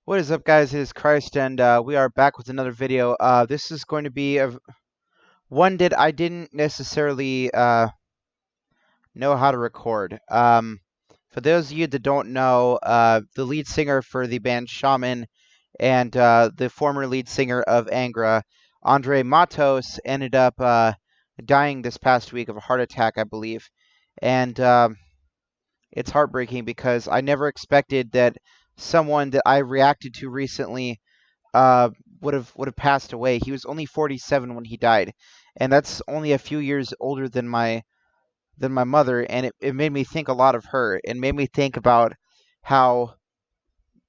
What is up, guys? It is Christ, and we are back with another video. This is going to be one that I didn't necessarily know how to record. For those of you that don't know, the lead singer for the band Shaman and the former lead singer of Angra, Andre Matos, ended up dying this past week of a heart attack, I believe. And it's heartbreaking because I never expected that someone that I reacted to recently uh, would have passed away. He was only 47 when he died, and that's only a few years older than my mother. And it made me think a lot of her. It made me think about how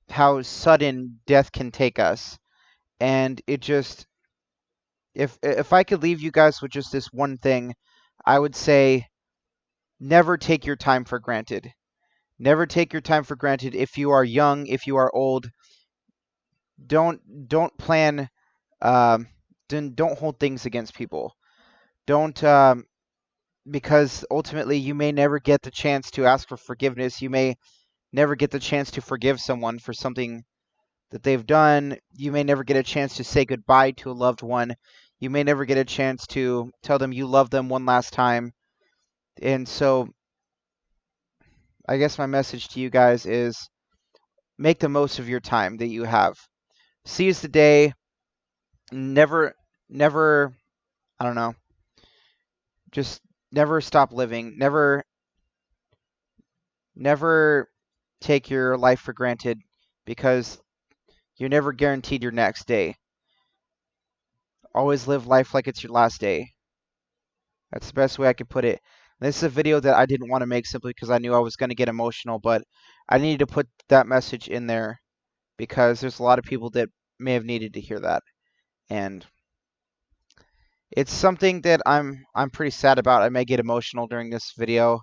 how sudden death can take us. And it just if I could leave you guys with just this one thing, I would say never take your time for granted. Never take your time for granted. If you are young, if you are old, don't plan. Um, don't hold things against people. Don't because ultimately you may never get the chance to ask for forgiveness. You may never get the chance to forgive someone for something that they've done. You may never get a chance to say goodbye to a loved one. You may never get a chance to tell them you love them one last time. And so I guess my message to you guys is make the most of your time that you have. Seize the day. Never, I don't know, just never stop living. Never take your life for granted because you're never guaranteed your next day. Always live life like it's your last day. That's the best way I could put it. This is a video that I didn't want to make simply because I knew I was going to get emotional, but I needed to put that message in there because there's a lot of people that may have needed to hear that. And it's something that I'm pretty sad about. I may get emotional during this video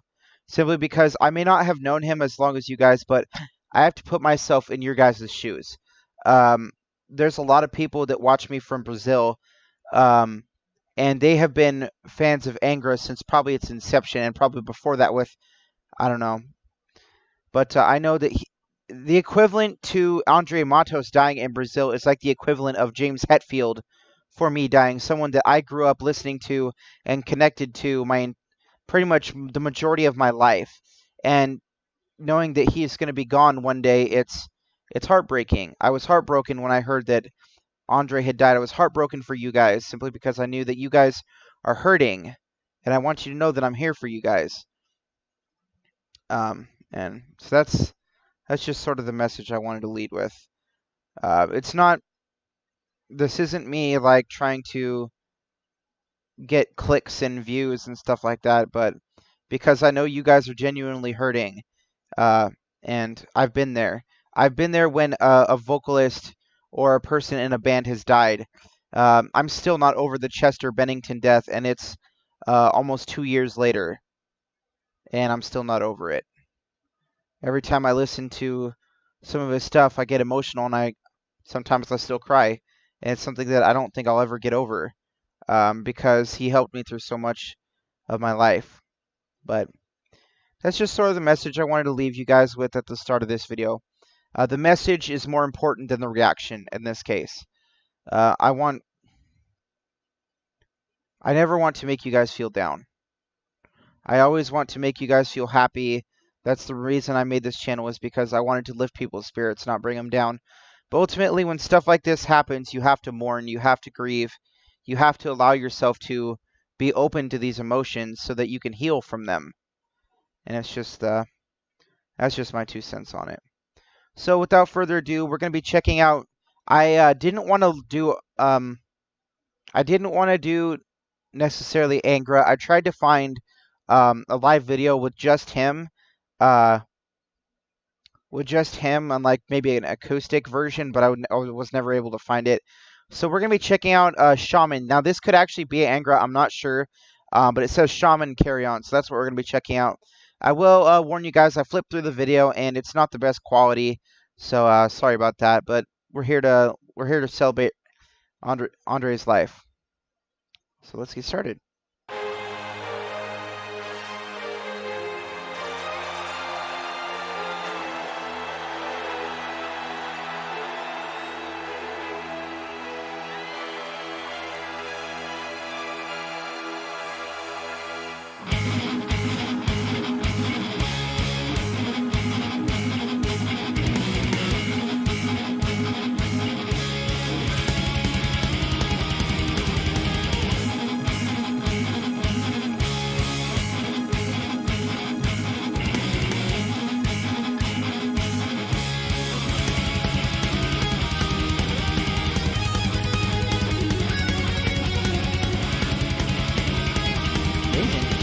simply because I may not have known him as long as you guys, but I have to put myself in your guys' shoes. Um, there's a lot of people that watch me from Brazil, um, and they have been fans of Angra since probably its inception, and probably before that with, I don't know. But I know that the equivalent to Andre Matos dying in Brazil is like the equivalent of James Hetfield for me dying, someone that I grew up listening to and connected to pretty much the majority of my life. And knowing that he is going to be gone one day, it's heartbreaking. I was heartbroken when I heard that Andre had died. I was heartbroken for you guys simply because I knew that you guys are hurting, and I want you to know that I'm here for you guys. And so that's just sort of the message I wanted to lead with. It's not. This isn't me like trying to get clicks and views and stuff like that, but because I know you guys are genuinely hurting. Uh, and I've been there. I've been there when a vocalist or a person in a band has died. I'm still not over the Chester Bennington death, and it's almost 2 years later, and I'm still not over it. Every time I listen to some of his stuff, I get emotional, and I sometimes I still cry, and it's something that I don't think I'll ever get over because he helped me through so much of my life. But that's just sort of the message I wanted to leave you guys with at the start of this video. The message is more important than the reaction in this case. Uh, I want, I never want to make you guys feel down. I always want to make you guys feel happy. That's the reason I made this channel, is because I wanted to lift people's spirits, not bring them down. But ultimately, when stuff like this happens, you have to mourn, you have to grieve, you have to allow yourself to be open to these emotions so that you can heal from them. And it's just, that's just my 2 cents on it. So without further ado, we're going to be checking out. I didn't want to do I didn't want to do necessarily Angra. I tried to find a live video uh, with just him on like maybe an acoustic version, but I was never able to find it. So we're gonna be checking out Shaman. Now this could actually be Angra. I'm not sure, but it says Shaman Carry On, so that's what we're gonna be checking out. I will warn you guys. I flipped through the video and it's not the best quality, so sorry about that. But we're here to celebrate Andre's life. So let's get started.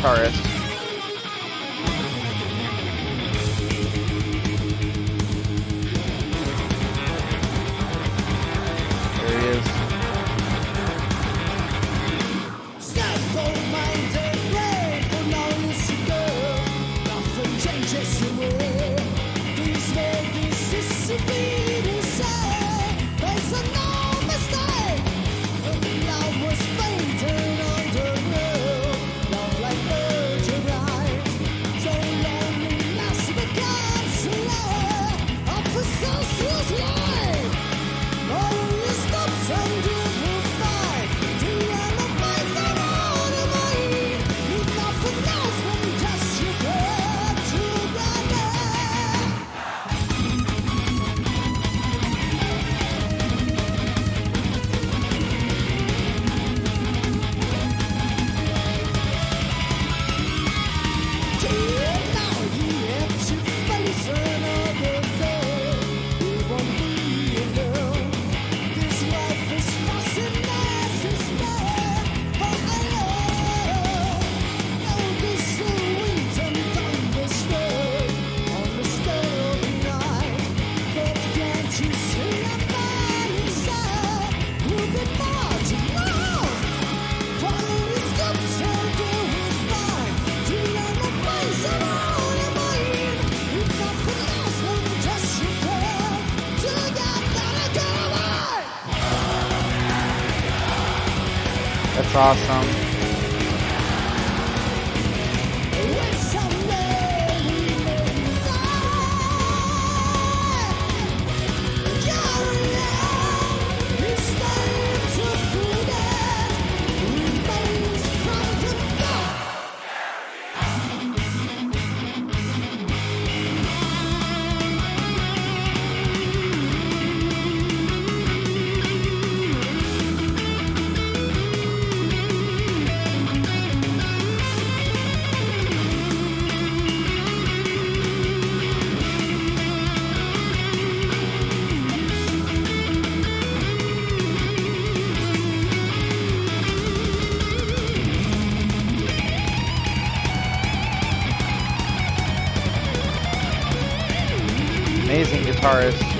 guitarist. There he is. That's awesome. Amazing guitarist.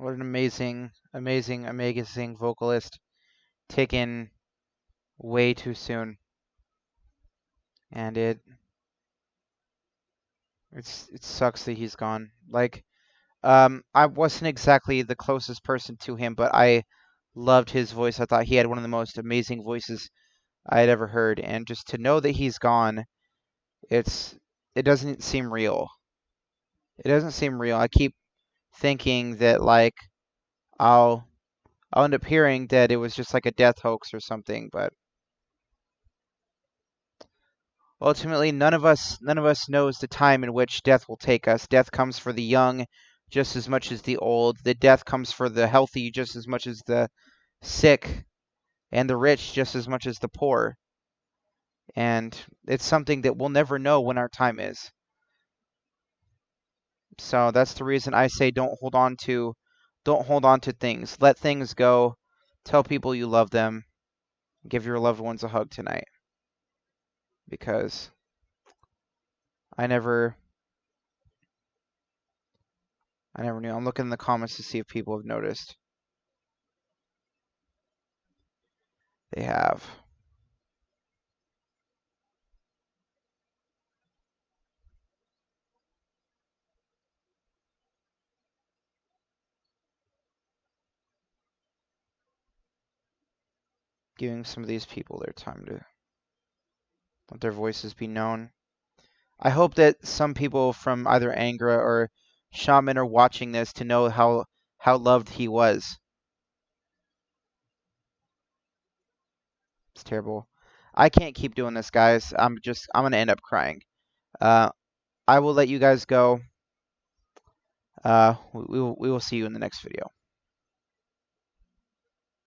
What an amazing, amazing, amazing vocalist. Taken way too soon. and it sucks that he's gone. Like, I wasn't exactly the closest person to him, but I loved his voice. I thought he had one of the most amazing voices I had ever heard, and just to know that he's gone, it's it doesn't seem real. It doesn't seem real. I keep thinking that like I'll I'll end up hearing that it was just like a death hoax or something, but ultimately none of us knows the time in which death will take us. Death comes for the young just as much as the old. The death comes for the healthy just as much as the sick, and the rich just as much as the poor. And it's something that we'll never know when our time is. So that's the reason I say don't hold on to things. Let things go. Tell people you love them. Give your loved ones a hug tonight, because I never I never knew. I'm looking in the comments to see if people have noticed. They have. Giving some of these people their time to let their voices be known. I hope that some people from either Angra or Shaman are watching this to know how loved he was. It's terrible. I can't keep doing this, guys. I'm gonna end up crying. Uh, I will let you guys go. We will see you in the next video.